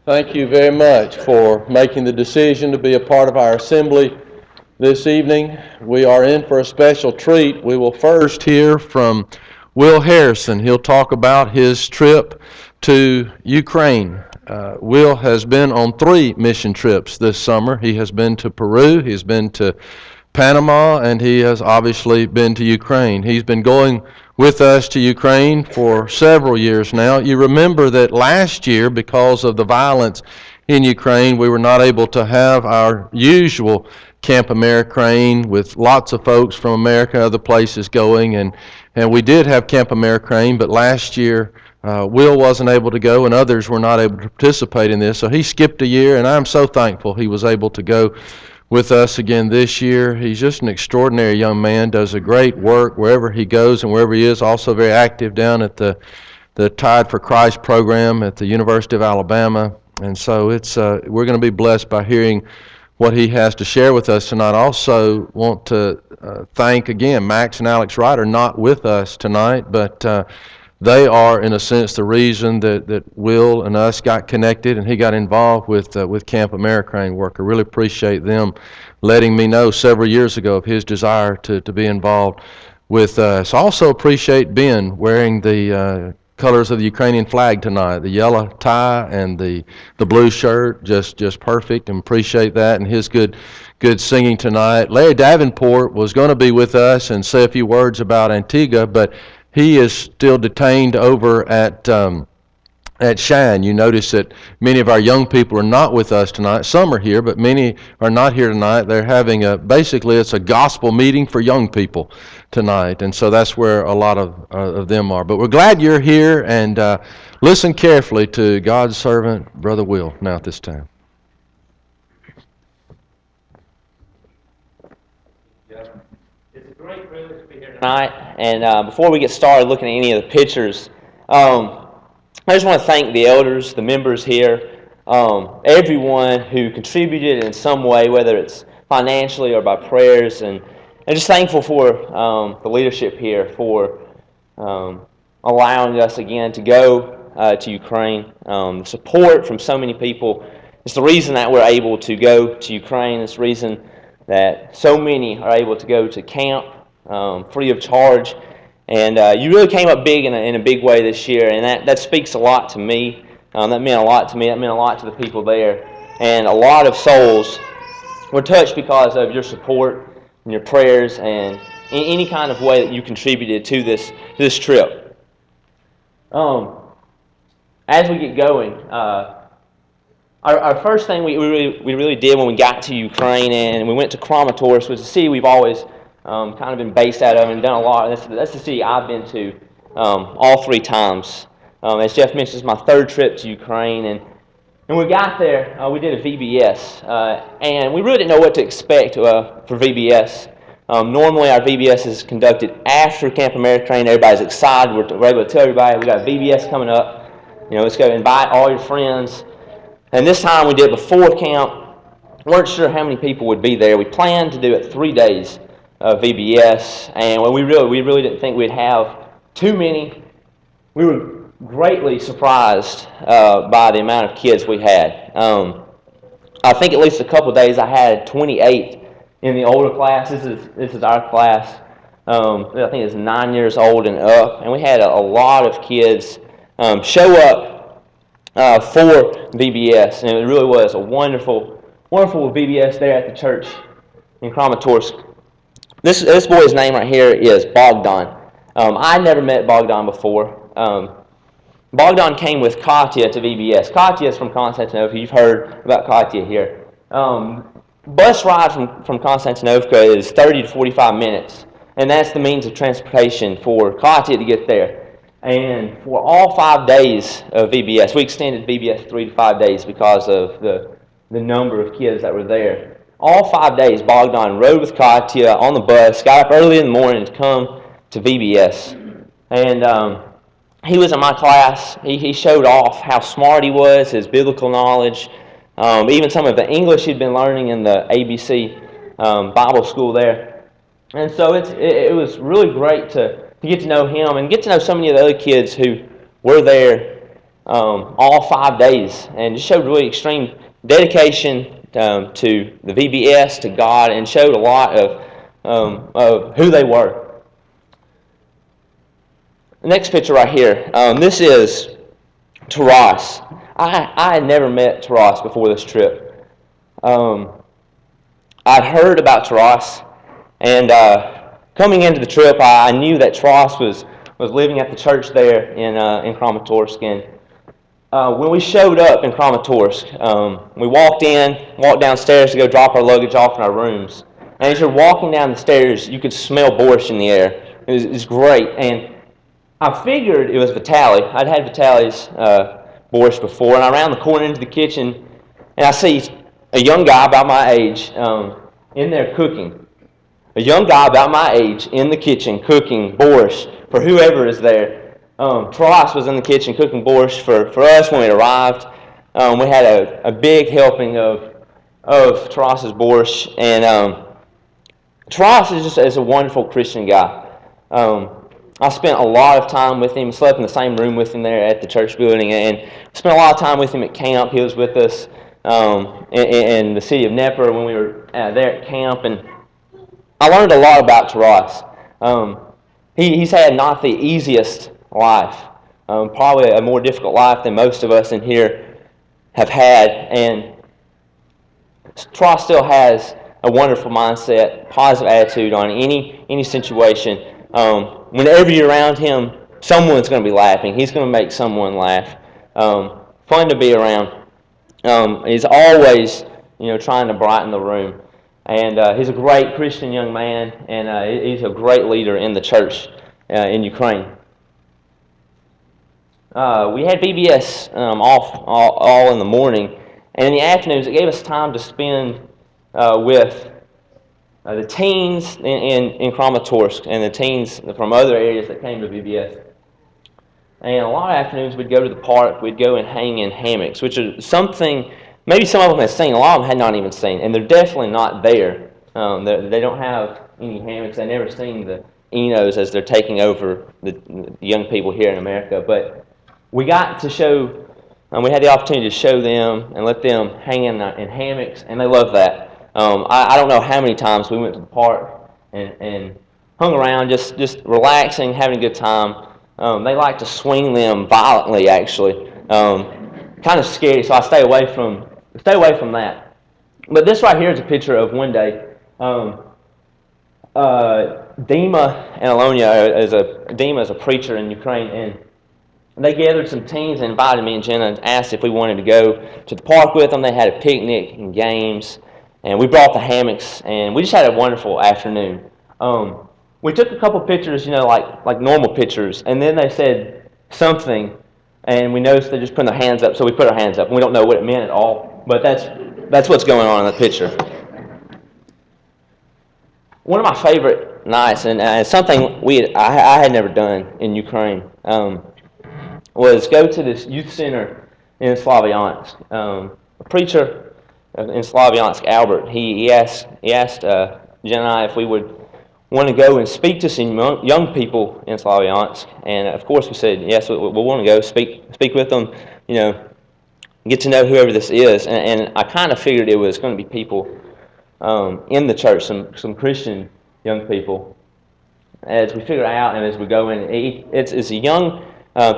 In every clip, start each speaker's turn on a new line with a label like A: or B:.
A: Thank you very much for making the decision to be a part of our assembly this evening. We are in for a special treat. We will first hear from Will Harrison. He'll talk about his trip to Ukraine. Will has been on 3 mission trips this summer. He has been to Peru, he's been to Panama, and he has obviously been to Ukraine. He's been going with us to Ukraine for several years now. You remember that last year, because of the violence in Ukraine, we were not able to have our usual Camp Americrane with lots of folks from America and other places going, and we did have Camp Americrane, but last year Will wasn't able to go and others were not able to participate in this, so he skipped a year, and I'm so thankful he was able to go with us again this year. He's just an extraordinary young man, does a great work wherever he goes and wherever he is, also very active down at the Tide for Christ program at the University of Alabama. And so we're going to be blessed by hearing what he has to share with us tonight. I also want to thank again Max and Alex Wright are not with us tonight, but they are, in a sense, the reason that Will and us got connected and he got involved with Camp Americrane work. I really appreciate them letting me know several years ago of his desire to be involved with us. I also appreciate Ben wearing the colors of the Ukrainian flag tonight, the yellow tie and the blue shirt, just perfect, and appreciate that, and his good singing tonight. Larry Davenport was going to be with us and say a few words about Antigua, but he is still detained over at Shine. You notice that many of our young people are not with us tonight. Some are here, but many are not here tonight. They're having basically it's a gospel meeting for young people tonight, and so that's where a lot of them are. But we're glad you're here, and listen carefully to God's servant, Brother Will, now at this time.
B: It's a great privilege to be here tonight, and before we get started looking at any of the pictures, I just want to thank the elders, the members here, everyone who contributed in some way, whether it's financially or by prayers, and just thankful for the leadership here for allowing us again to go to Ukraine. The support from so many people is the reason that we're able to go to Ukraine. It's the reason that so many are able to go to camp free of charge. And you really came up big in a big way this year, and that speaks a lot to me. That meant a lot to me. That meant a lot to the people there. And a lot of souls were touched because of your support and your prayers and in any kind of way that you contributed to this trip. As we get going, our first thing we really did when we got to Ukraine and we went to Kramatorsk was a city we've always kind of been based out of and done a lot. That's the city I've been to all 3 times. As Jeff mentioned, it's my 3rd trip to Ukraine, and we got there. We did a VBS, and we really didn't know what to expect for VBS. Normally, our VBS is conducted after Camp Americrane. Everybody's excited. We're able to tell everybody we got a VBS coming up. Let's go invite all your friends. And this time we did it before camp. Weren't sure how many people would be there. We planned to do it 3 days. VBS, and we really didn't think we'd have too many. We were greatly surprised by the amount of kids we had. I think at least a couple of days I had 28 in the older class. This is our class. I think it's 9 years old and up, and we had a lot of kids show up for VBS, and it really was a wonderful VBS there at the church in Kramatorsk. This boy's name right here is Bogdan. I never met Bogdan before. Bogdan came with Katya to VBS. Katya is from Constantinople. You've heard about Katya here. Bus ride from Constantinople is 30 to 45 minutes, and that's the means of transportation for Katya to get there. And for all 5 days of VBS, we extended VBS 3 to 5 days because of the number of kids that were there. All 5 days, Bogdan rode with Katya on the bus, got up early in the morning to come to VBS. And he was in my class. He showed off how smart he was, his biblical knowledge, even some of the English he'd been learning in the ABC Bible school there. And so it was really great to get to know him and get to know so many of the other kids who were there all 5 days, and just showed really extreme dedication to the VBS, to God, and showed a lot of who they were. The next picture right here, this is Taras. I had never met Taras before this trip. I'd heard about Taras, and coming into the trip, I knew that Taras was living at the church there in Kramatorsk. And when we showed up in Kramatorsk, we walked downstairs to go drop our luggage off in our rooms. And as you're walking down the stairs, you could smell borscht in the air. It was great. And I figured it was Vitaly. I'd had Vitaly's borscht before, and I ran the corner into the kitchen, and I see a young guy about my age in there cooking. A young guy about my age in the kitchen cooking borscht for whoever is there. Taras was in the kitchen cooking borscht for us when we arrived. We had a big helping of Taras's borscht, and Taras is a wonderful Christian guy. I spent a lot of time with him, slept in the same room with him there at the church building, and spent a lot of time with him at camp. He was with us in the city of Dnepr when we were there at camp, and I learned a lot about Taras. He's had not the easiest life, probably a more difficult life than most of us in here have had, and Taras still has a wonderful mindset, positive attitude on any situation. Whenever you're around him, someone's going to be laughing. He's going to make someone laugh. Fun to be around. He's always, trying to brighten the room. And he's a great Christian young man, and he's a great leader in the church in Ukraine. We had VBS all in the morning, and in the afternoons it gave us time to spend with the teens in Kramatorsk and the teens from other areas that came to VBS. And a lot of afternoons we'd go to the park, we'd go and hang in hammocks, which is something maybe some of them had seen, a lot of them had not even seen, and they're definitely not there. They don't have any hammocks. They've never seen the Enos as they're taking over the young people here in America. But we got to show, we had the opportunity to show them and let them hang in hammocks, and they love that. I don't know how many times we went to the park and hung around just relaxing, having a good time. They like to swing them violently, actually. Kind of scary, so I stay away from that. But this right here is a picture of one day. Dima and Alonia Dima is a preacher in Ukraine, and they gathered some teens and invited me and Jenna and asked if we wanted to go to the park with them. They had a picnic and games, and we brought the hammocks, and we just had a wonderful afternoon. We took a couple pictures, like normal pictures, and then they said something, and we noticed they just put their hands up, so we put our hands up, and we don't know what it meant at all, but that's what's going on in the picture. One of my favorite nights, and something I had never done in Ukraine, was go to this youth center in Slavyansk. A preacher in Slavyansk, Albert, he asked Jen and I if we would want to go and speak to some young people in Slavyansk, and of course we said yes, we want to go speak with them, get to know whoever this is, and I kind of figured it was going to be people in the church, some Christian young people. As we figure out and as we go in, it's a young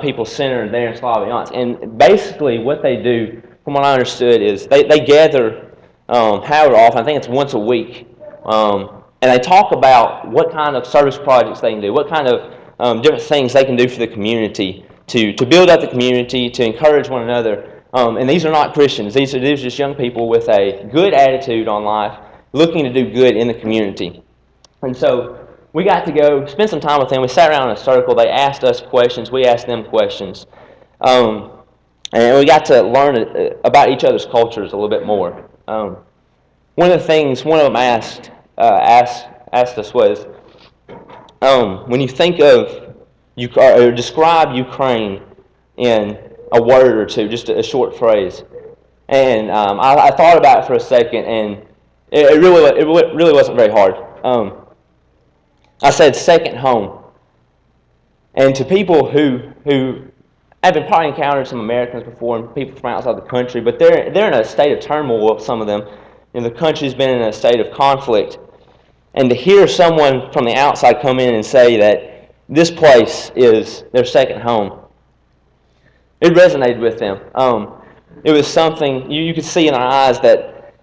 B: people center there in Slavyansk, and basically what they do, from what I understood, is they gather however often, I think it's once a week, and they talk about what kind of service projects they can do, what kind of different things they can do for the community to build up the community, to encourage one another. And these are not Christians. These are just young people with a good attitude on life, looking to do good in the community. And so we got to go spend some time with them. We sat around in a circle. They asked us questions. We asked them questions. And we got to learn about each other's cultures a little bit more. One of the things one of them asked us was, when you think of or describe Ukraine in a word or two, just a short phrase. And I thought about it for a second, and it really wasn't very hard. I said second home. And to people who I've probably encountered some Americans before and people from outside the country, but they're in a state of turmoil, some of them. The country's been in a state of conflict. And to hear someone from the outside come in and say that this place is their second home, it resonated with them. It was something you could see in our eyes that,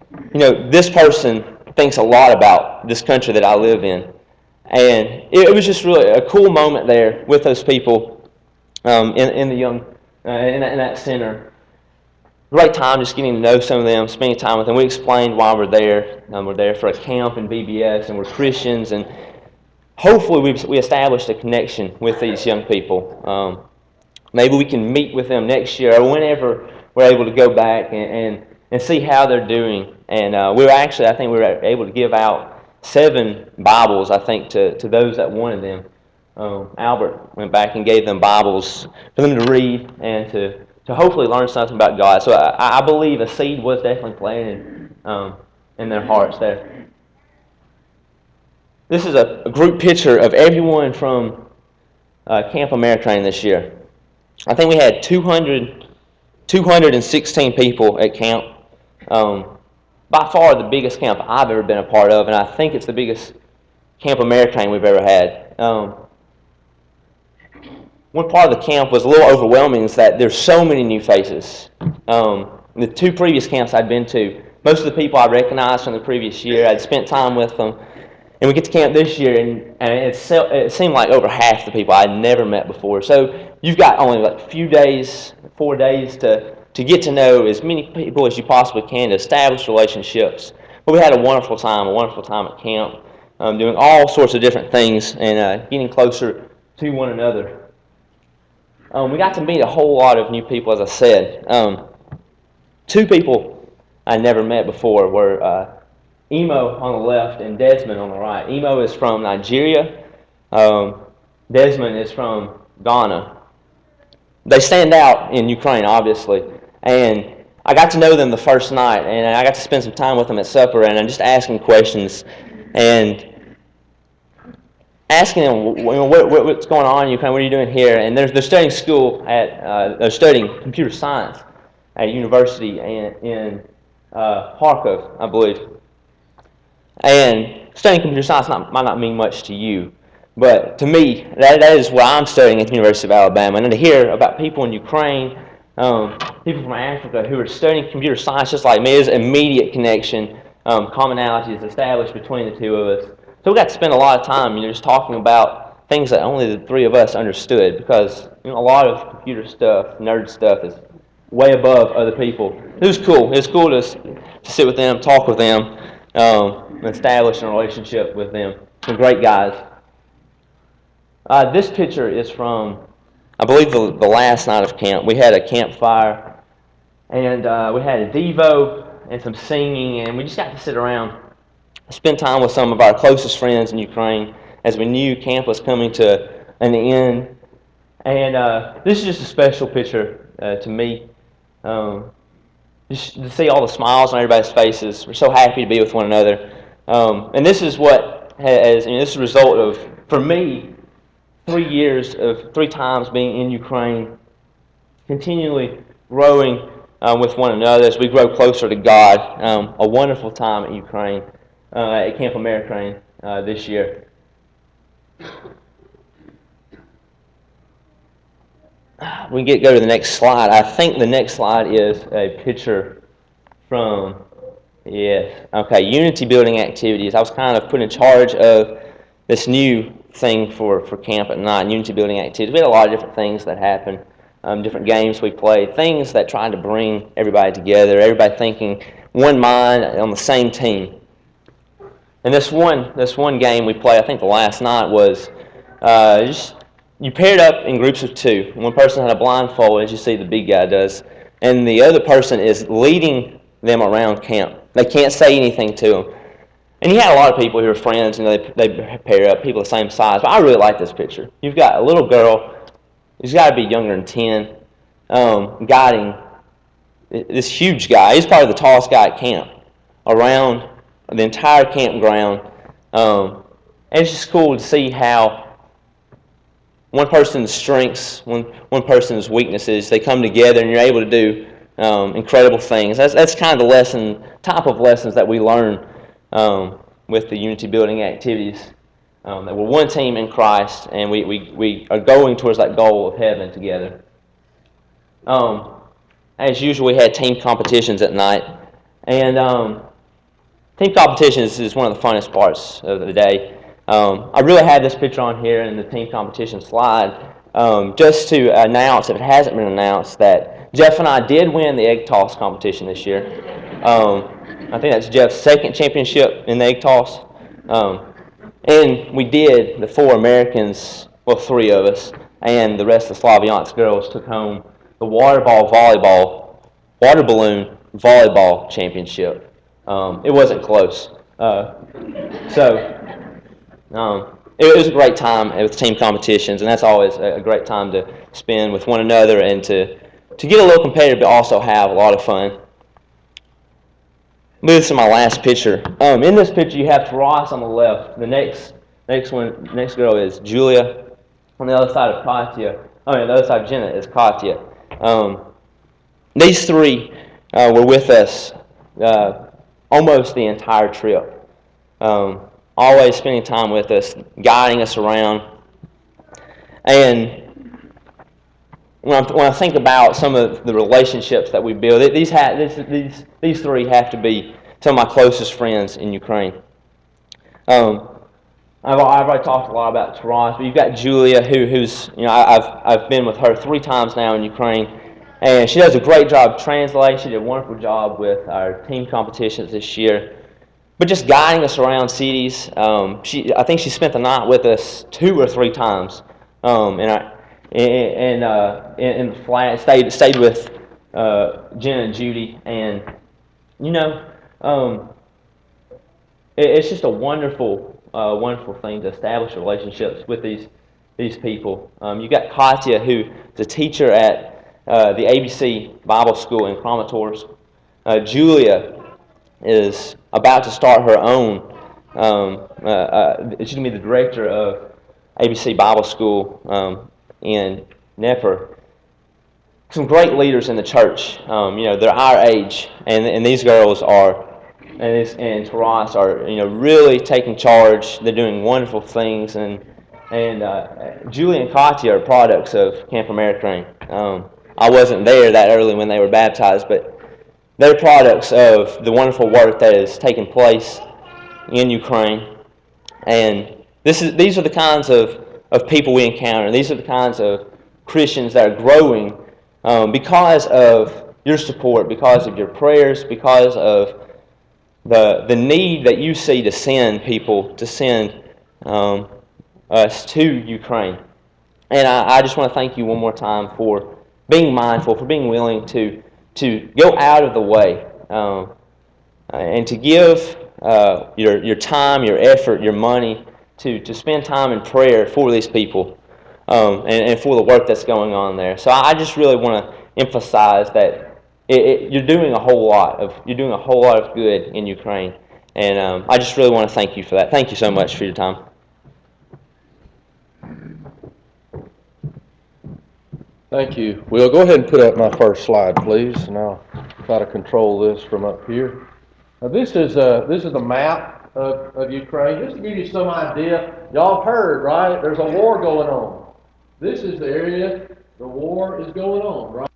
B: this person thinks a lot about this country that I live in. And it was just really a cool moment there with those people in that center. Great time just getting to know some of them, spending time with them. We explained why we're there. We're there for a camp in BBS, and we're Christians. And hopefully we established a connection with these young people. Maybe we can meet with them next year or whenever we're able to go back and see how they're doing. And I think we were able to give out 7 Bibles, I think, to those that wanted them. Albert went back and gave them Bibles for them to read and to hopefully learn something about God. So I believe a seed was definitely planted in their hearts there. This is a group picture of everyone from Camp Ameritrane this year. I think we had 216 people at camp. By far the biggest camp I've ever been a part of, and I think it's the biggest Camp Ameritrane we've ever had. One part of the camp was a little overwhelming, is that there's so many new faces. The 2 previous camps I'd been to, most of the people I recognized from the previous year, I'd spent time with them. And we get to camp this year, and it seemed like over half the people I'd never met before. So you've got only like a few days, 4 days to get to know as many people as you possibly can to establish relationships. But we had a wonderful time at camp, doing all sorts of different things and getting closer to one another. We got to meet a whole lot of new people, as I said. 2 people I never met before were Emo on the left and Desmond on the right. Emo is from Nigeria. Desmond is from Ghana. They stand out in Ukraine, obviously. And I got to know them the first night, and I got to spend some time with them at supper, and I'm just asking questions and asking them, what's going on in Ukraine? What are you doing here? And they're studying they're studying computer science at a university in Kharkov, I believe. And studying computer science might not mean much to you, but to me, that is what I'm studying at the University of Alabama. And to hear about people in Ukraine, people from Africa who are studying computer science just like me, there's an immediate connection, commonality is established between the 2 of us. So we got to spend a lot of time, just talking about things that only the 3 of us understood, because a lot of computer stuff, nerd stuff, is way above other people. It was cool. It was cool to sit with them, talk with them, and establish a relationship with them. Some great guys. This picture is from, I believe, the last night of camp. We had a campfire, and we had a Devo and some singing, and we just got to sit around, spend time with some of our closest friends in Ukraine as we knew camp was coming to an end. And this is just a special picture to me. Just to see all the smiles on everybody's faces. We're so happy to be with one another. And this is what this is a result of, for me, 3 years of 3 times being in Ukraine, continually growing with one another as we grow closer to God. A wonderful time at Ukraine, at Camp Ameritrane this year. We can go to the next slide. I think the next slide is a picture from, unity building activities. I was kind of put in charge of this new thing for camp at night, unity building activities. We had a lot of different things that happened, different games we played, things that tried to bring everybody together, everybody thinking one mind on the same team. And this one game we played, I think the last night, was you paired up in groups of 2. One person had a blindfold, as you see the big guy does, and the other person is leading them around camp. They can't say anything to them. And he had a lot of people who were friends, and they pair up, people the same size. But I really like this picture. You've got a little girl, who's got to be younger than 10, guiding this huge guy. He's probably the tallest guy at camp, around the entire campground. And it's just cool to see how one person's strengths, one person's weaknesses, they come together and you're able to do incredible things. That's kind of the type of lessons that we learn with the unity building activities. That we're one team in Christ, and we are going towards that goal of heaven together. As usual, we had team competitions at night, and team competitions is one of the funnest parts of the day. I really had this picture on here in the team competition slide just to announce, if it hasn't been announced, that Jeff and I did win the egg toss competition this year. I think that's Jeff's second championship in the egg toss. And we did, the 4 Americans, well, 3 of us, and the rest of the Slaviansk girls took home the water balloon volleyball championship. It wasn't close. It was a great time with team competitions, and that's always a great time to spend with one another and to get a little competitive, but also have a lot of fun. Move to my last picture. In this picture, you have Taras on the left. The next girl is Julia. On the other side of Katya, the other side of Jenna is Katya. These 3 were with us almost the entire trip. Always spending time with us, guiding us around. And when I think about some of the relationships that we build, these 3 have to be some of my closest friends in Ukraine. I've already talked a lot about Taras, but you've got Julia, who's I've been with her 3 times now in Ukraine, and she does a great job translating. She did a wonderful job with our team competitions this year, but just guiding us around cities. I think she spent the night with us 2 or 3 times, in the flat, stayed with Jen and Judy, and it's just a wonderful thing to establish relationships with these people. You got Katya, who's a teacher at the ABC Bible School in Kramatorsk. Julia is about to start her own. She's going to be the director of ABC Bible School in Dnepr. Some great leaders in the church. They're our age, and these girls are, and Taras are, really taking charge. They're doing wonderful things, and Julie and Katya are products of Camp American. I wasn't there that early when they were baptized, but they're products of the wonderful work that is taking place in Ukraine. And these are the kinds of people we encounter. These are the kinds of Christians that are growing because of your support, because of your prayers, because of the need that you see to send people, to send us to Ukraine. And I just want to thank you one more time for being mindful, for being willing to go out of the way and to give your time, your effort, your money to spend time in prayer for these people and for the work that's going on there. So I just really want to emphasize that you're doing a whole lot of good in Ukraine, and I just really want to thank you for that. Thank you so much for your time.
A: Thank you. Will, go ahead and put up my first slide, please, and I'll try to control this from up here. Now, this is a map of Ukraine. Just to give you some idea, y'all have heard, right? There's a war going on. This is the area the war is going on, right?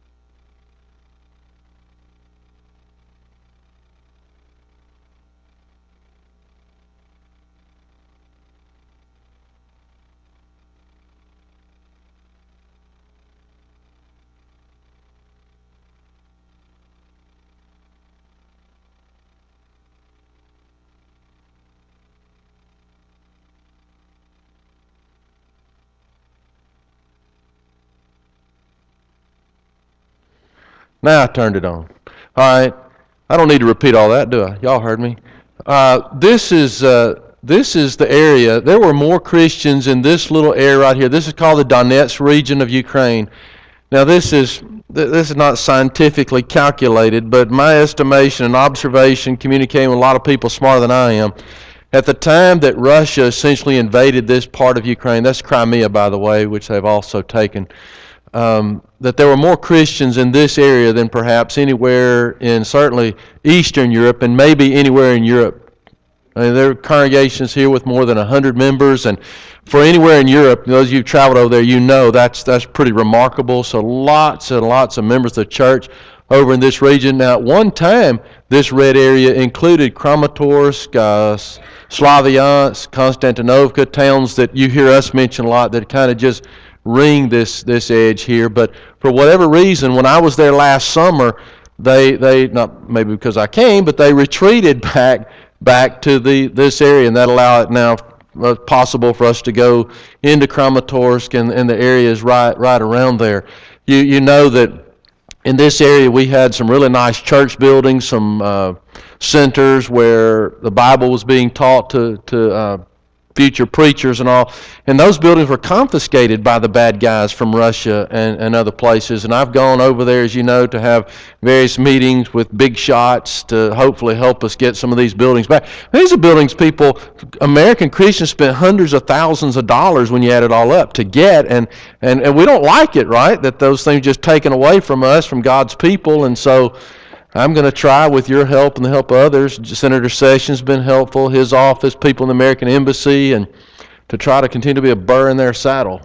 A: Now I turned it on. All right. I don't need to repeat all that, do I? Y'all heard me. This is the area. There were more Christians in this little area right here. This is called the Donetsk region of Ukraine. Now this is not scientifically calculated, but my estimation and observation, communicating with a lot of people smarter than I am, at the time that Russia essentially invaded this part of Ukraine, that's Crimea, by the way, which they've also taken, that there were more Christians in this area than perhaps anywhere in certainly Eastern Europe and maybe anywhere in Europe. I mean, there are congregations here with more than 100 members, and for anywhere in Europe, those of you who've traveled over there, you know that's pretty remarkable. So lots and lots of members of the church over in this region. Now, at one time, this red area included Kramatorsk, Slavyansk, Konstantinovka, towns that you hear us mention a lot that kind of just ring this edge here. But for whatever reason, when I was there last summer, they not maybe because I came, but they retreated back to this area, and that allowed it now possible for us to go into Kramatorsk and the areas right around there. You know that in this area we had some really nice church buildings, some centers where the Bible was being taught to future preachers and all, and those buildings were confiscated by the bad guys from Russia and other places. And I've gone over there, as you know, to have various meetings with big shots to hopefully help us get some of these buildings back. These are buildings people, American Christians, spent hundreds of thousands of dollars when you add it all up to get, and we don't like it, right, that those things just taken away from us, from God's people. And so I'm going to try, with your help and the help of others, Senator Sessions has been helpful, his office, people in the American Embassy, and to try to continue to be a burr in their saddle.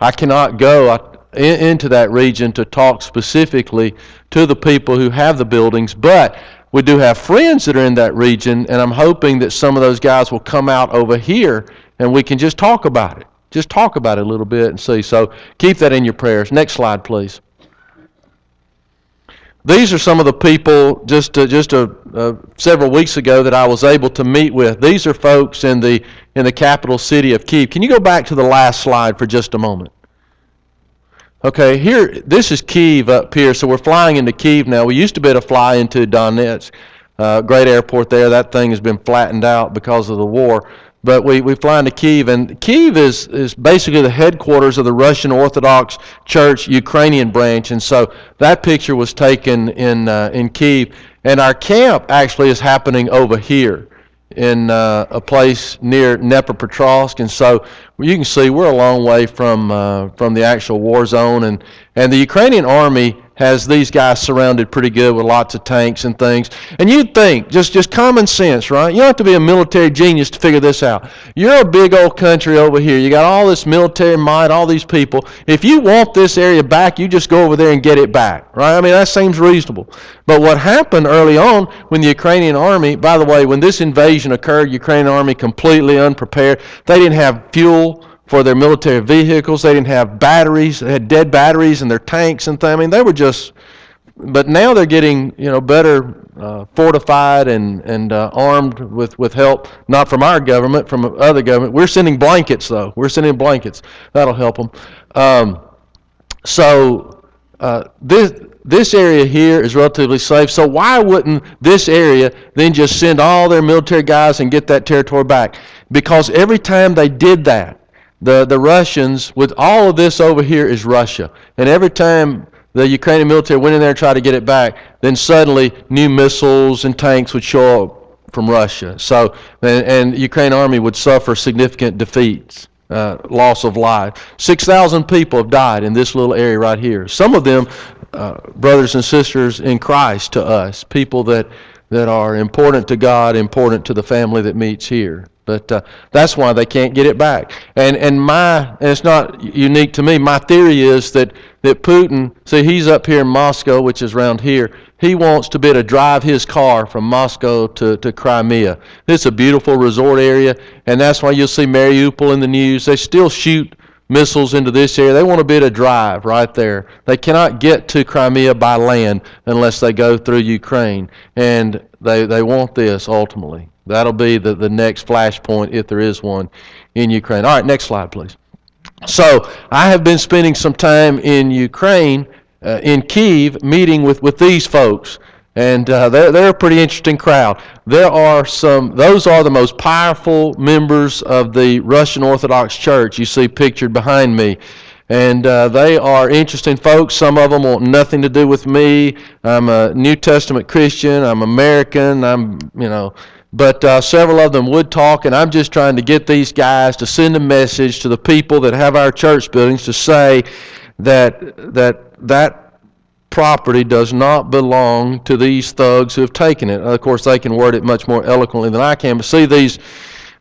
A: I cannot go into that region to talk specifically to the people who have the buildings, but we do have friends that are in that region, and I'm hoping that some of those guys will come out over here and we can just talk about it. Just talk about it a little bit and see. So keep that in your prayers. Next slide, please. These are some of the people just several weeks ago that I was able to meet with. These are folks in the capital city of Kyiv. Can you go back to the last slide for just a moment? Okay, here, this is Kyiv up here, so we're flying into Kyiv now. We used to be able to fly into Donetsk, great airport there. That thing has been flattened out because of the war. But we fly into Kyiv, and Kyiv is basically the headquarters of the Russian Orthodox Church Ukrainian branch, and so that picture was taken in Kyiv. And our camp actually is happening over here in a place near Dnepropetrovsk, and so you can see we're a long way from the actual war zone, and the Ukrainian army has these guys surrounded pretty good with lots of tanks and things. And you'd think, just common sense, right? You don't have to be a military genius to figure this out. You're a big old country over here. You got all this military might, all these people. If you want this area back, you just go over there and get it back, right? I mean, that seems reasonable. But what happened early on when the Ukrainian army, by the way, when this invasion occurred, Ukrainian army completely unprepared. They didn't have fuel for their military vehicles. They didn't have batteries. They had dead batteries in their tanks and things. I mean, they were just, but now they're getting, better fortified and armed with help, not from our government, from other government. We're sending blankets, though. We're sending blankets. That'll help them. This area here is relatively safe, so why wouldn't this area then just send all their military guys and get that territory back? Because every time they did that, the Russians, with all of this over here is Russia, and every time the Ukrainian military went in there and tried to get it back, then suddenly new missiles and tanks would show up from Russia. So, and the Ukrainian army would suffer significant defeats, loss of life. 6,000 people have died in this little area right here. Some of them, brothers and sisters in Christ to us, people that are important to God, important to the family that meets here. But that's why they can't get it back. And it's not unique to me. My theory is that Putin, see, he's up here in Moscow, which is around here. He wants to be able to drive his car from Moscow to Crimea. It's a beautiful resort area, and that's why you'll see Mariupol in the news. They still shoot missiles into this area. They want to be able to drive right there. They cannot get to Crimea by land unless they go through Ukraine, and they want this ultimately. That'll be the next flashpoint, if there is one, in Ukraine. All right, next slide, please. So I have been spending some time in Ukraine, in Kyiv, meeting with these folks, and they're a pretty interesting crowd. Those are the most powerful members of the Russian Orthodox Church you see pictured behind me. And they are interesting folks. Some of them want nothing to do with me. I'm a New Testament Christian. I'm American. I'm, but several of them would talk, and I'm just trying to get these guys to send a message to the people that have our church buildings to say that property does not belong to these thugs who have taken it. Of course, they can word it much more eloquently than I can, but see,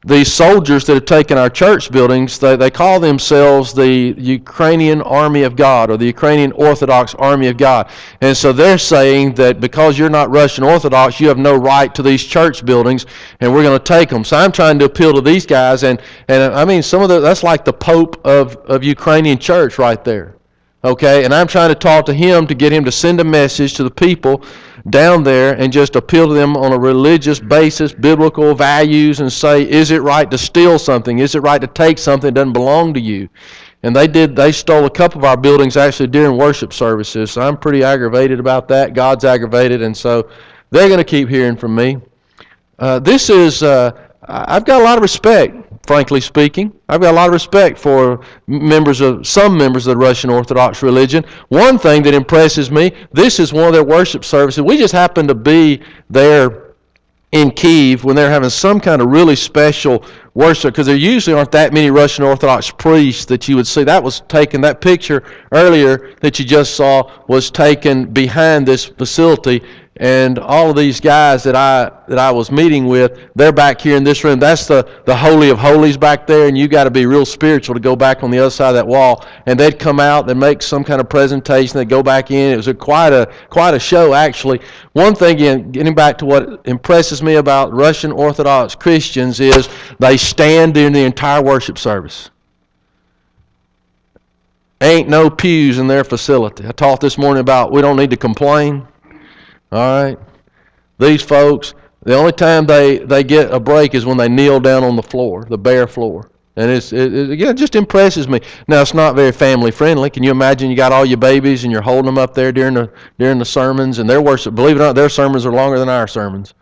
A: these soldiers that have taken our church buildings, they call themselves the Ukrainian Army of God, or the Ukrainian Orthodox Army of God. And so they're saying that because you're not Russian Orthodox, you have no right to these church buildings, and we're going to take them. So I'm trying to appeal to these guys, and I mean, that's like the Pope of Ukrainian church right there. Okay, and I'm trying to talk to him to get him to send a message to the people down there and just appeal to them on a religious basis, biblical values, and say, is it right to steal something? Is it right to take something that doesn't belong to you? And they stole a couple of our buildings actually during worship services. So I'm pretty aggravated about that. God's aggravated, and so they're going to keep hearing from me. I've got a lot of respect, frankly speaking. I've got a lot of respect for some members of the Russian Orthodox religion. One thing that impresses me, this is one of their worship services. We just happened to be there in Kyiv when they're having some kind of really special worship, because there usually aren't that many Russian Orthodox priests that you would see. That picture earlier that you just saw was taken behind this facility, and all of these guys that I was meeting with, they're back here in this room. That's the Holy of Holies back there, and you got to be real spiritual to go back on the other side of that wall. And they'd come out, they'd make some kind of presentation, they'd go back in. It was quite a show, actually. One thing, again, getting back to what impresses me about Russian Orthodox Christians is they stand during the entire worship service. Ain't no pews in their facility. I talked this morning about we don't need to complain. All right? These folks, the only time they get a break is when they kneel down on the floor, the bare floor. And it just impresses me. Now, it's not very family friendly. Can you imagine you got all your babies and you're holding them up there during the sermons, and their worship, believe it or not, their sermons are longer than our sermons.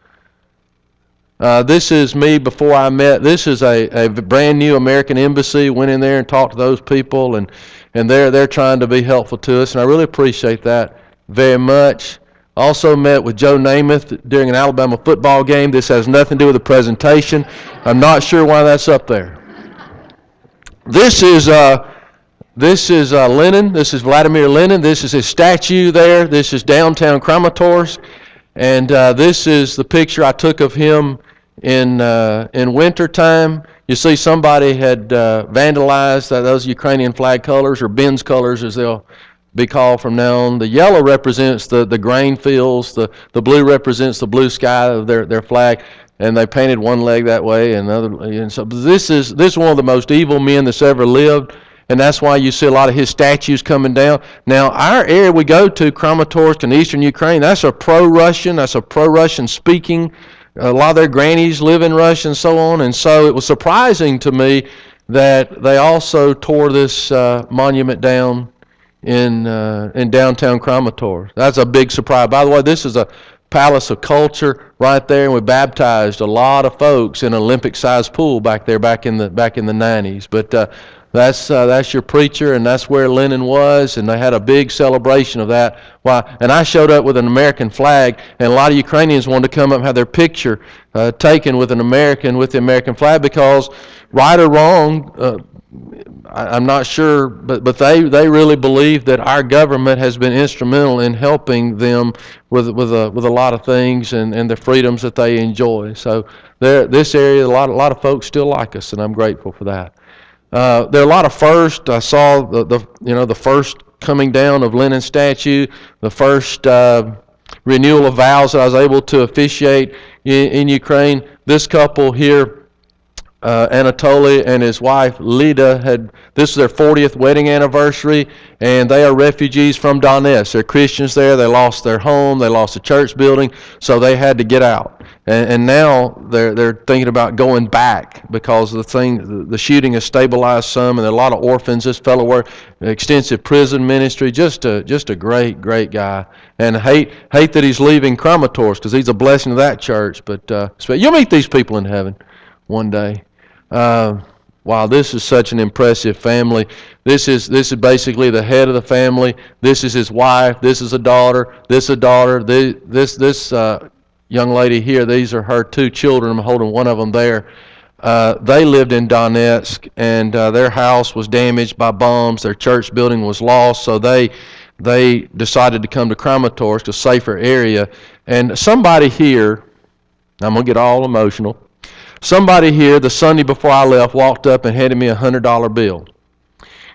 A: This is me before I met. This is a brand new American embassy. Went in there and talked to those people, and they're trying to be helpful to us, and I really appreciate that very much. Also met with Joe Namath during an Alabama football game. This has nothing to do with the presentation. I'm not sure why that's up there. This is Lenin. This is Vladimir Lenin. This is his statue there. This is downtown Kramatorsk, and this is the picture I took of him in winter time. You see, somebody had vandalized those Ukrainian flag colors, or Ben's colors, as they'll be called from now on. The yellow represents the grain fields. The blue represents the blue sky of their flag. And they painted one leg that way, and so this is one of the most evil men that's ever lived, and that's why you see a lot of his statues coming down. Now, our area we go to, Kramatorsk in eastern Ukraine, that's a pro-Russian speaking. A lot of their grannies live in Russia and so on, and so it was surprising to me that they also tore this monument down in downtown Kramatorsk. That's a big surprise. By the way, this is a palace of culture right there, and we baptized a lot of folks in an Olympic-sized pool back there back in the 90s. But that's your preacher, and that's where Lenin was, and they had a big celebration of that. And I showed up with an American flag, and a lot of Ukrainians wanted to come up and have their picture taken with the American flag, because right or wrong, I'm not sure, but they really believe that our government has been instrumental in helping them with a lot of things and the freedoms that they enjoy. So this area, a lot of folks still like us, and I'm grateful for that. There are a lot of firsts. I saw the first coming down of Lenin's statue, the first renewal of vows that I was able to officiate in Ukraine. This couple here, Anatoly and his wife Lida, this is their 40th wedding anniversary, and they are refugees from Donetsk. They're Christians there. They lost their home. They lost the church building, so they had to get out. And now they're thinking about going back because the shooting has stabilized some, and there are a lot of orphans. This fellow worked extensive prison ministry. Just a great guy. And hate that he's leaving Kramatorsk, because he's a blessing to that church. But you'll meet these people in heaven one day. Wow, this is such an impressive family. This is basically the head of the family. This is his wife. This is a daughter. This is a daughter. This young lady here, these are her two children. I'm holding one of them there. They lived in Donetsk, and their house was damaged by bombs. Their church building was lost, so they decided to come to Kramatorsk, a safer area. And somebody here, I'm going to get all emotional, somebody here the Sunday before I left walked up and handed me a $100 bill.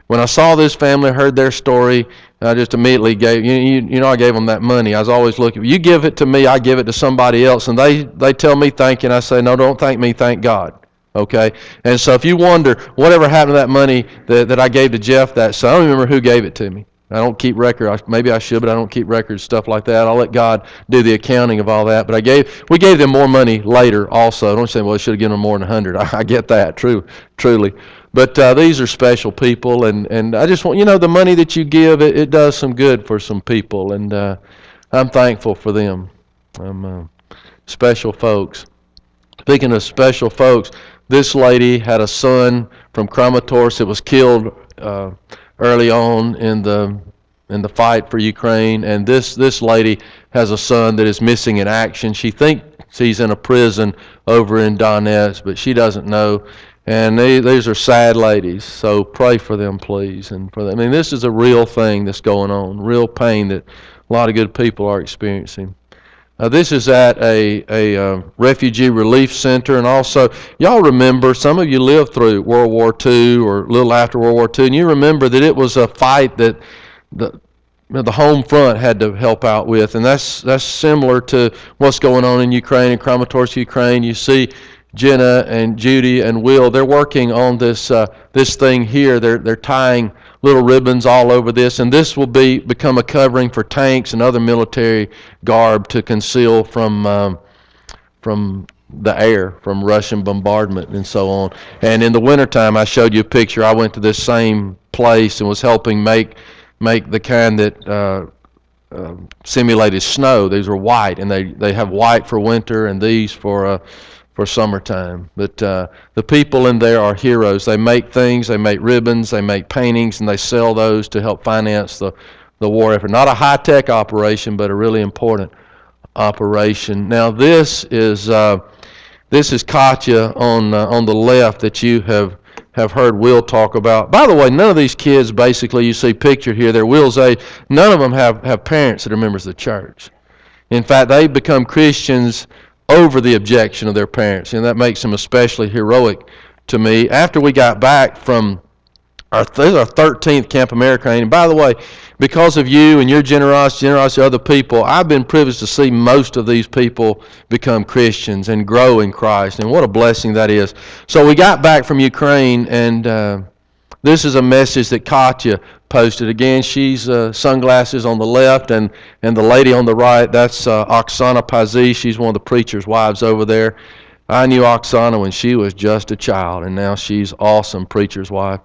A: When I saw this family, heard their story, I just immediately gave, I gave them that money. I was always looking, you give it to me, I give it to somebody else. And they tell me thank you, and I say, no, don't thank me, thank God. Okay? And so if you wonder, whatever happened to that money that I gave to Jeff that, so I don't remember who gave it to me. I don't keep record. Maybe I should, but I don't keep records, stuff like that. I'll let God do the accounting of all that. But we gave them more money later also. Don't say, well, I should have given them more than 100. I get that, truly. But these are special people, and I just want, the money that you give, it does some good for some people, and I'm thankful for them. Special folks. Speaking of special folks, this lady had a son from Kramatorsk that was killed early on in the fight for Ukraine, and this lady has a son that is missing in action. She thinks he's in a prison over in Donetsk, but she doesn't know. And these are sad ladies, so pray for them, please. And for them. I mean, this is a real thing that's going on, real pain that a lot of good people are experiencing. This is at a refugee relief center, and also, y'all remember, some of you lived through World War II or a little after World War II, and you remember that it was a fight that the home front had to help out with, and that's similar to what's going on in Ukraine, in Kramatorsk, Ukraine. You see Jenna and Judy and Will, they're working on this thing here. They're tying little ribbons all over this, and this will become a covering for tanks and other military garb to conceal from the air, from Russian bombardment and so on. And in the wintertime, I showed you a picture. I went to this same place and was helping make the kind that simulated snow. These were white, and they have white for winter and these for summertime. But the people in there are heroes. They make things, they make ribbons, they make paintings, and they sell those to help finance the war effort. Not a high-tech operation, but a really important operation. Now this is Katya on the left that you have heard Will talk about. By the way, none of these kids, basically, you see pictured here, they're Will's age, none of them have parents that are members of the church. In fact, they become Christians over the objection of their parents, and that makes them especially heroic to me. After we got back from our 13th Camp America, and by the way, because of you and your generosity of other people, I've been privileged to see most of these people become Christians and grow in Christ, and what a blessing that is. So we got back from Ukraine, and this is a message that Katya posted. Again, she's sunglasses on the left, and the lady on the right, that's Oksana Pazi. She's one of the preacher's wives over there. I knew Oksana when she was just a child, and now she's awesome preacher's wife.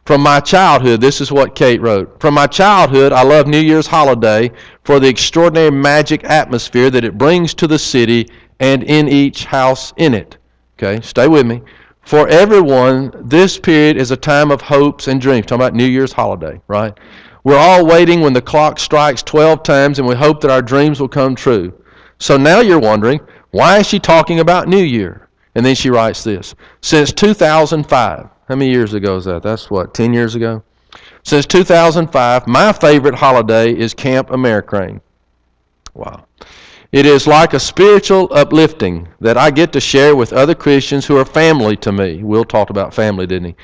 A: From my childhood, this is what Kate wrote. From my childhood, I love New Year's holiday for the extraordinary magic atmosphere that it brings to the city and in each house in it. Okay, stay with me. For everyone, this period is a time of hopes and dreams. Talking about New Year's holiday, right? We're all waiting when the clock strikes 12 times, and we hope that our dreams will come true. So now you're wondering, why is she talking about New Year? And then she writes this. Since 2005, how many years ago is that? That's what, 10 years ago? Since 2005, my favorite holiday is Camp America. Wow. It is like a spiritual uplifting that I get to share with other Christians who are family to me. Will talked about family, didn't he?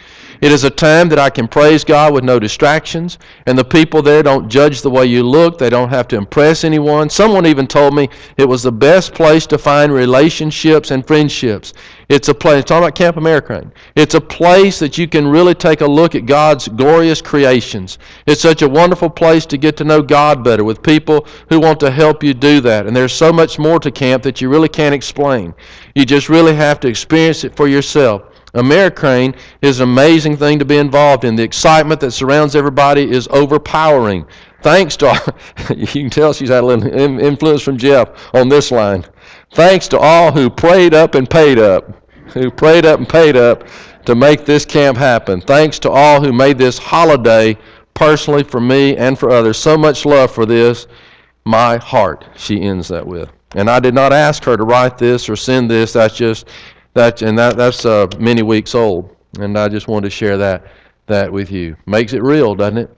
A: It is a time that I can praise God with no distractions, and the people there don't judge the way you look. They don't have to impress anyone. Someone even told me it was the best place to find relationships and friendships. It's a place, talking about Camp America, it's a place that you can really take a look at God's glorious creations. It's such a wonderful place to get to know God better with people who want to help you do that. And there's so much more to camp that you really can't explain. You just really have to experience it for yourself. Americrane is an amazing thing to be involved in. The excitement that surrounds everybody is overpowering. Thanks to all, you can tell she's had a little influence from Jeff on this line. Thanks to all who prayed up and paid up, to make this camp happen. Thanks to all who made this holiday personally for me and for others. So much love for this. My heart, she ends that with. And I did not ask her to write this or send this. That's many weeks old. And I just wanted to share that with you. Makes it real, doesn't it?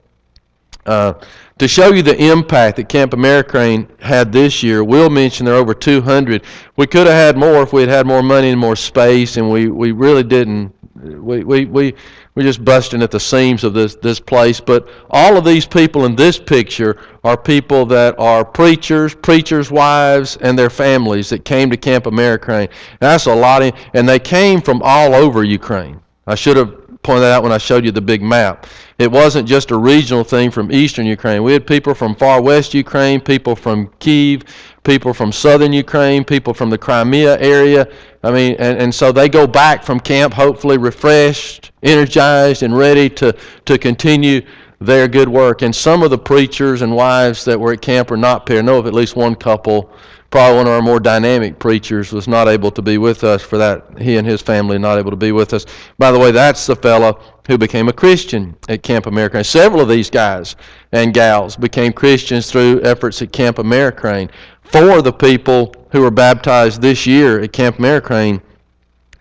A: To show you the impact that Camp American had this year, we'll mention there are over 200. We could have had more if we had had more money and more space, and we really didn't. We're just busting at the seams of this place. But all of these people in this picture are people that are preachers' wives, and their families that came to Camp American. That's a lot, and they came from all over Ukraine. I should have pointed that out when I showed you the big map. It wasn't just a regional thing from eastern Ukraine. We had people from far west Ukraine, people from Kyiv, people from southern Ukraine, people from the Crimea area. I mean, and so they go back from camp hopefully refreshed, energized, and ready to continue their good work. And some of the preachers and wives that were at camp are not here. I know of at least one couple. Probably one of our more dynamic preachers was not able to be with us for that. He and his family not able to be with us. By the way, that's the fellow who became a Christian at Camp American. Several of these guys and gals became Christians through efforts at Camp American. 4 of the people who were baptized this year at Camp American,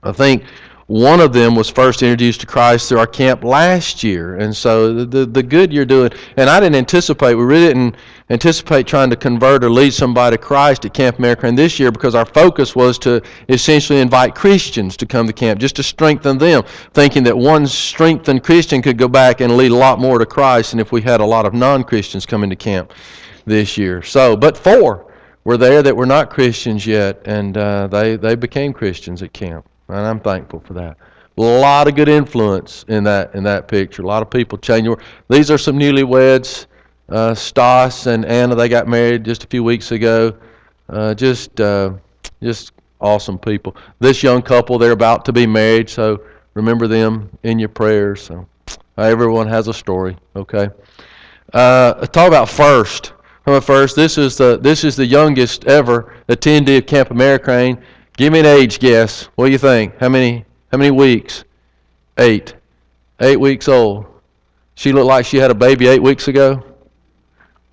A: I think one of them was first introduced to Christ through our camp last year. And so the good you're doing, and we really didn't anticipate trying to convert or lead somebody to Christ at Camp American this year, because our focus was to essentially invite Christians to come to camp, just to strengthen them, thinking that one strengthened Christian could go back and lead a lot more to Christ than if we had a lot of non-Christians coming to camp this year. So, but 4 were there that were not Christians yet, and they became Christians at camp. And I'm thankful for that. A lot of good influence in that picture. A lot of people changing. These are some newlyweds. Stas and Anna, they got married just a few weeks ago. Just awesome people. This young couple, they're about to be married, so remember them in your prayers. So everyone has a story. Okay. Talk about first. How about first? This is the youngest ever attendee of Camp American. Give me an age guess. What do you think? How many weeks? 8. 8 weeks old. She looked like she had a baby 8 weeks ago.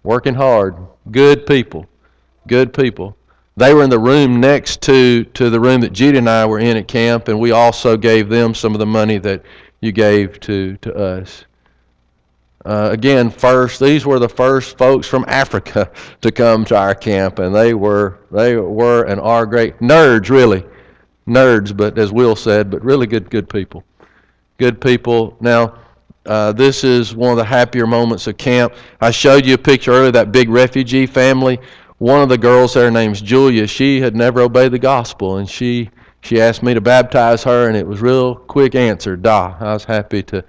A: Working hard. Good people. Good people. They were in the room next to the room that Judy and I were in at camp, and we also gave them some of the money that you gave to us. Again, these were the first folks from Africa to come to our camp, and they were and are great nerds, really. Nerds, but as Will said, but really good people. Good people. Now, this is one of the happier moments of camp. I showed you a picture earlier of that big refugee family. One of the girls there, named Julia, she had never obeyed the gospel, and she asked me to baptize her, and it was real quick answer. I was happy to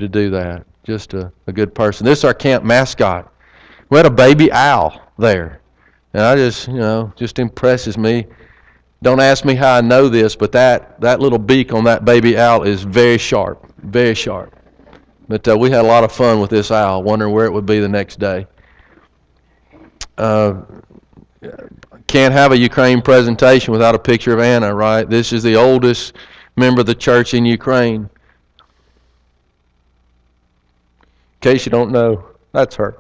A: do that. Just a good person. This is our camp mascot. We had a baby owl there, and I just impresses me. Don't ask me how I know this, but that little beak on that baby owl is very sharp, very sharp. But we had a lot of fun with this owl, wondering where it would be the next day. Can't have a Ukraine presentation without a picture of Anna, right? This is the oldest member of the church in Ukraine. In case you don't know, that's her.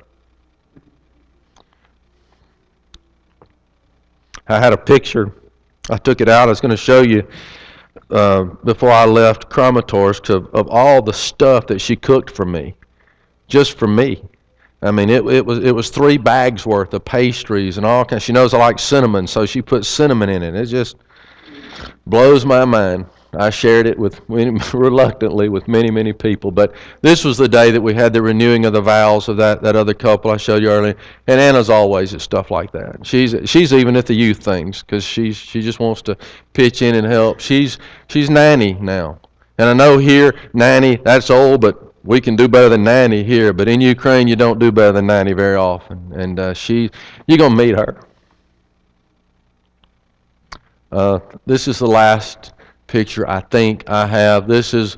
A: I had a picture. I took it out. I was going to show you before I left Kramatorsk of all the stuff that she cooked for me, just for me. I mean, it was 3 bags worth of pastries and all kinds. She knows I like cinnamon, so she put cinnamon in it. It just blows my mind. I shared it reluctantly with many people. But this was the day that we had the renewing of the vows of that other couple I showed you earlier. And Anna's always at stuff like that. She's even at the youth things because she just wants to pitch in and help. She's nanny now. And I know here, nanny, that's old, but we can do better than nanny here. But in Ukraine, you don't do better than nanny very often. And you're going to meet her. This is the last picture I think I have. This is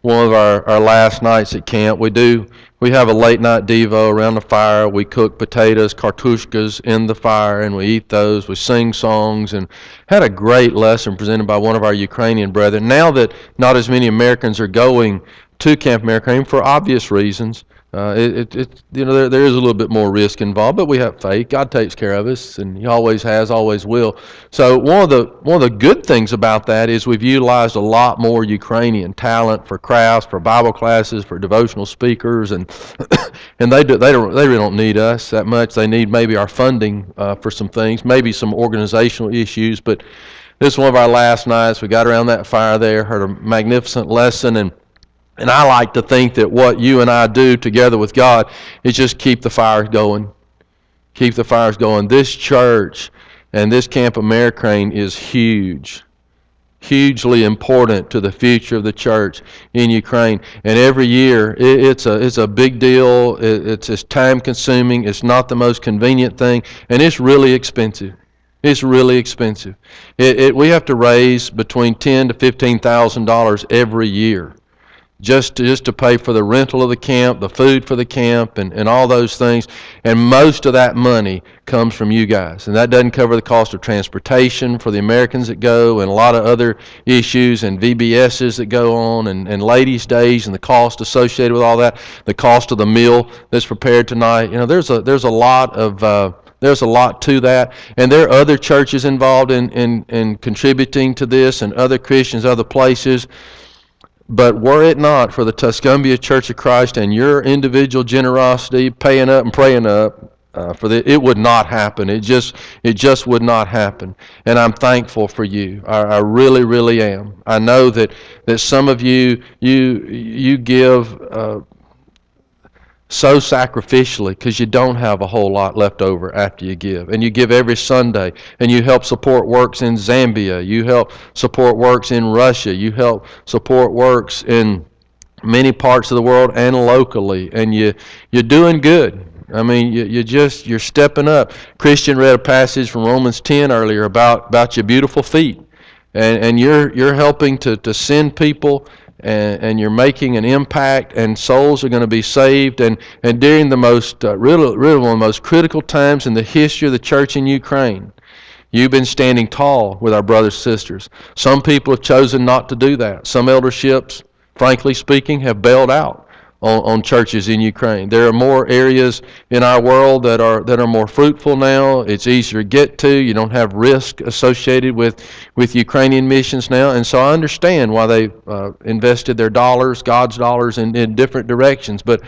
A: one of our last nights at camp. We have a late night devo around the fire. We cook potatoes, kartushkas in the fire, and we eat those. We sing songs and had a great lesson presented by one of our Ukrainian brethren. Now that not as many Americans are going to Camp American for obvious reasons, There is a little bit more risk involved, but we have faith. God takes care of us, and He always has, always will. So one of the good things about that is we've utilized a lot more Ukrainian talent for crafts, for Bible classes, for devotional speakers, and and they really don't need us that much. They need maybe our funding for some things, maybe some organizational issues. But this is one of our last nights. We got around that fire there, heard a magnificent lesson, and I like to think that what you and I do together with God is just keep the fires going. Keep the fires going. This church and this Camp Americrane is huge. Hugely important to the future of the church in Ukraine. And every year, it's a big deal. It's time consuming. It's not the most convenient thing. And it's really expensive. It's really expensive. We have to raise between $10,000 to $15,000 every year. Just to pay for the rental of the camp, the food for the camp, and all those things. And most of that money comes from you guys. And that doesn't cover the cost of transportation for the Americans that go, and a lot of other issues, and VBSs that go on, and ladies' days, and the cost associated with all that, the cost of the meal that's prepared tonight. There's a lot to that, and there are other churches involved in contributing to this, and other Christians, other places. But were it not for the Tuscumbia Church of Christ and your individual generosity, paying up and praying up, it would not happen. It just would not happen. And I'm thankful for you. I really, really am. I know that some of you give so sacrificially because you don't have a whole lot left over after you give. And you give every Sunday, and you help support works in Zambia. You help support works in Russia. You help support works in many parts of the world and locally. And you're doing good. I mean, you're stepping up. Christian read a passage from Romans 10 earlier about your beautiful feet. And you're helping to send people, and you're making an impact, and souls are going to be saved. And during the most really one of the most critical times in the history of the church in Ukraine, you've been standing tall with our brothers and sisters. Some people have chosen not to do that. Some elderships, frankly speaking, have bailed out on churches in Ukraine. There are more areas in our world that are more fruitful now. It's easier to get to. You don't have risk associated with Ukrainian missions now. And so I understand why they invested their dollars, God's dollars, in different directions. But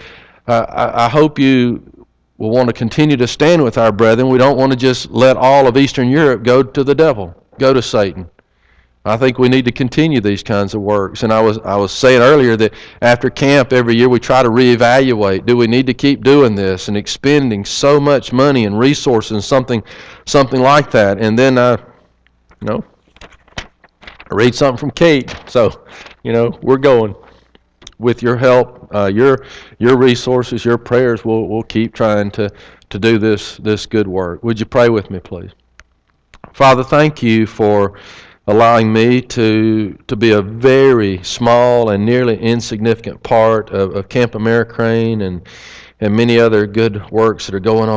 A: I hope you will want to continue to stand with our brethren. We don't want to just let all of Eastern Europe go to the devil, go to Satan. I think we need to continue these kinds of works. And I was saying earlier that after camp every year we try to reevaluate. Do we need to keep doing this and expending so much money and resources and something like that? And then I read something from Kate. So, we're going. With your help, your resources, your prayers, we'll keep trying to do this good work. Would you pray with me, please? Father, thank you for allowing me to be a very small and nearly insignificant part of Camp Americrane and many other good works that are going on